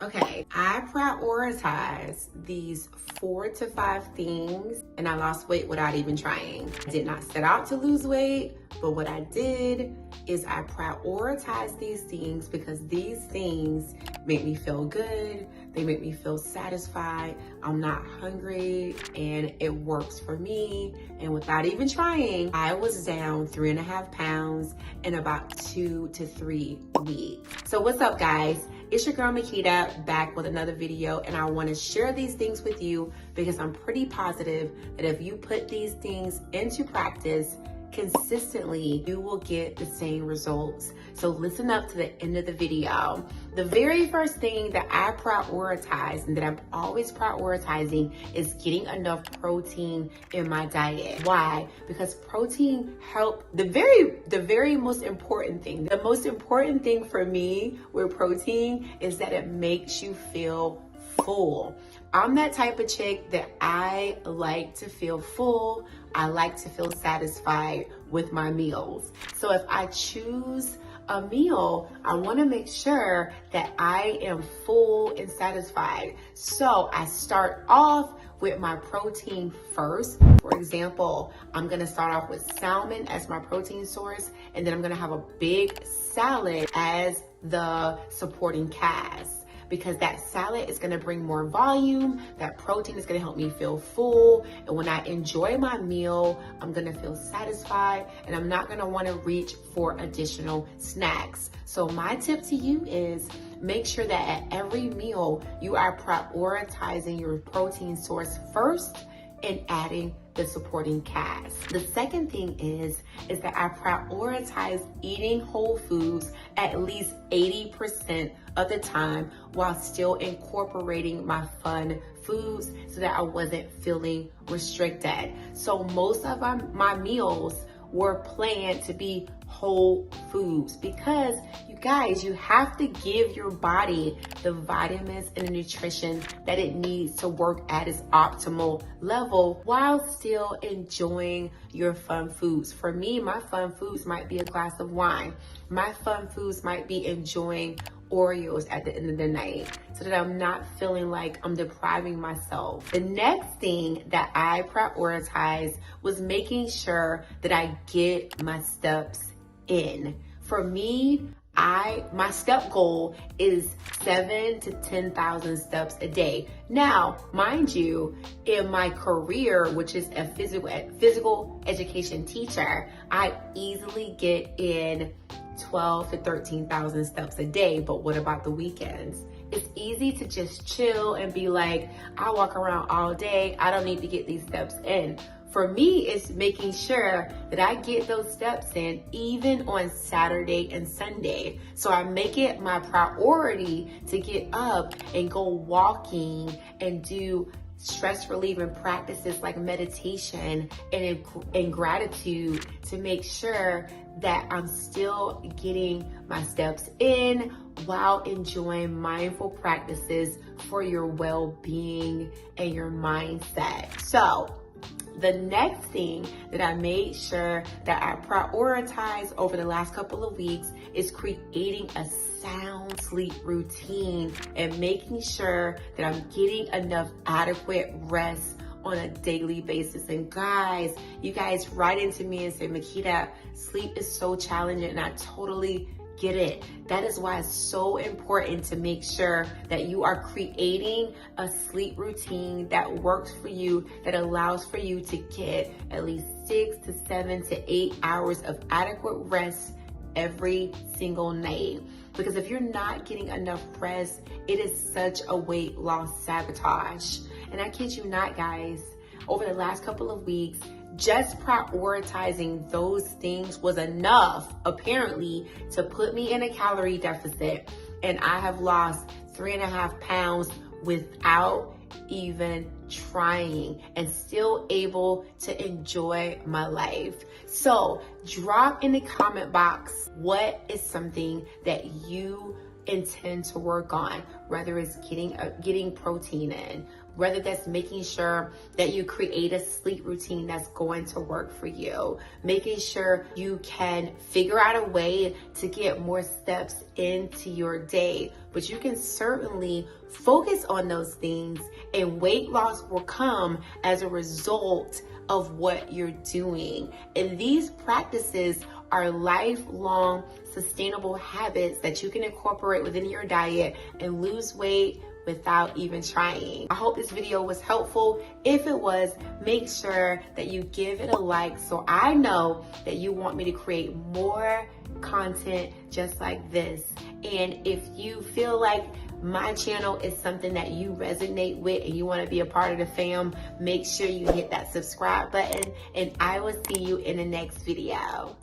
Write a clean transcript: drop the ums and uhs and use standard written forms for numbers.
Okay, I prioritize these 4 to 5 things and I lost weight without even trying. I did not set out to lose weight, but what I did is I prioritize these things because these things make me feel good. They make me feel satisfied. I'm not hungry and it works for me. And without even trying, I was down 3.5 pounds in about 2 to 3 weeks. So what's up, guys? It's your girl Makita back with another video, and I want to share these things with you because I'm pretty positive that if you put these things into practice consistently, you will get the same results. So listen up to the end of the video. The very first thing that I prioritize and that I'm always prioritizing is getting enough protein in my diet. Why? Because protein helps. The very most important thing, the most important thing for me with protein is that it makes you feel full. I'm that type of chick that I like to feel full. I like to feel satisfied with my meals. So if I choose a meal, I want to make sure that I am full and satisfied. So I start off with my protein first. For example, I'm going to start off with salmon as my protein source, and then I'm going to have a big salad as the supporting cast. Because that salad is gonna bring more volume, that protein is gonna help me feel full, and when I enjoy my meal, I'm gonna feel satisfied, and I'm not gonna wanna reach for additional snacks. So my tip to you is make sure that at every meal, you are prioritizing your protein source first and adding the supporting cast. The second thing is that I prioritize eating whole foods at least 80% of the time while still incorporating my fun foods so that I wasn't feeling restricted. So most of my meals were planned to be whole foods because you guys, you have to give your body the vitamins and the nutrition that it needs to work at its optimal level while still enjoying your fun foods. For me, my fun foods might be a glass of wine. My fun foods might be enjoying Oreos at the end of the night so that I'm not feeling like I'm depriving myself. The next thing that I prioritized was making sure that I get my steps in. For me, my step goal is 7,000 to 10,000 steps a day. Now, mind you, in my career, which is a physical education teacher, I easily get in 12 to 13,000 steps a day. But what about the weekends? It's easy to just chill and be like, I walk around all day, I don't need to get these steps in. For me, it's making sure that I get those steps in even on Saturday and Sunday. So I make it my priority to get up and go walking and do stress relieving practices like meditation and gratitude to make sure that I'm still getting my steps in while enjoying mindful practices for your well-being and your mindset. So the next thing that I made sure that I prioritized over the last couple of weeks is creating a sound sleep routine and making sure that I'm getting enough adequate rest on a daily basis. And guys, you guys write into me and say, Makita, sleep is so challenging, and I totally get it. That is why it's so important to make sure that you are creating a sleep routine that works for you, that allows for you to get at least 6 to 7 to 8 hours of adequate rest every single night. Because if you're not getting enough rest, it is such a weight loss sabotage. And I kid you not, guys, over the last couple of weeks, just prioritizing those things was enough, apparently, to put me in a calorie deficit. And I have lost 3.5 pounds without even trying and still able to enjoy my life. So drop in the comment box what is something that you intend to work on, whether it's getting protein in, whether that's making sure that you create a sleep routine that's going to work for you, making sure you can figure out a way to get more steps into your day. But you can certainly focus on those things, and weight loss will come as a result of what you're doing. And these practices are lifelong sustainable habits that you can incorporate within your diet and lose weight without even trying. I hope this video was helpful. If it was, make sure that you give it a like so I know that you want me to create more content just like this. And if you feel like my channel is something that you resonate with and you want to be a part of the fam, make sure you hit that subscribe button, and I will see you in the next video.